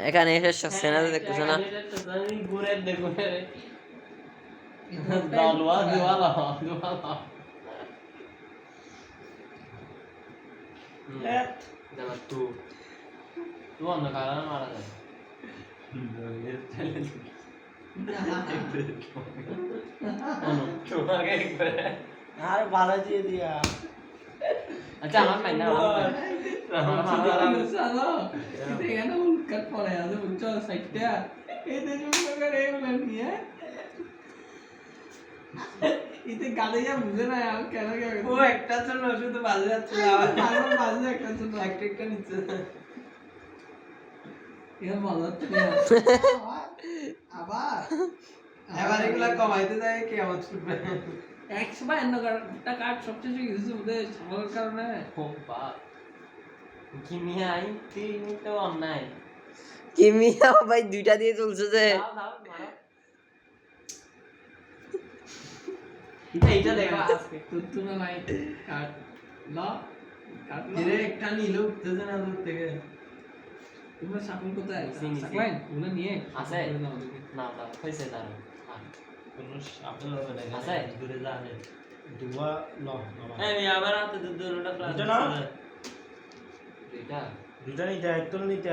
এখানে এসে সস্তে না দেখতেছ না আর বাধা দিয়ে দিয়া আচ্ছা আমার পাই না ইতে গালে যা বুঝে না আর কেন ও একটা জন্য শুধু বাজে যাচ্ছে আমার বাজে একটা জন্য একটা নিচ্ছে এটা মজা হচ্ছে আবার এবার এগুলা কমাইতে যায় কি আমার ছুটবে 152টা কার্ড সবচেয়ে কিছু ওদের ছাগলের কারণে কিমিয়া তিনি তো অন্যায় কিমিয়া ভাই দুইটা দিয়ে চলছে যে এইটা দেখো আজকে তুতুনা নাই কার্ড না কার্ড এরে একটা নিলে উঠতেছে না দূর থেকে তোমার ছাগল কোথায় চিনি, ছাগলাইন ওগুলো নিয়ে আছে? না না হইছে তার কোন আপেল হবে না আছে? দূরে যাবে দুয়া ন আমি আবার হাতে দুটোটা দুটো না? দুইটা দুটা নিতে একটা নিতে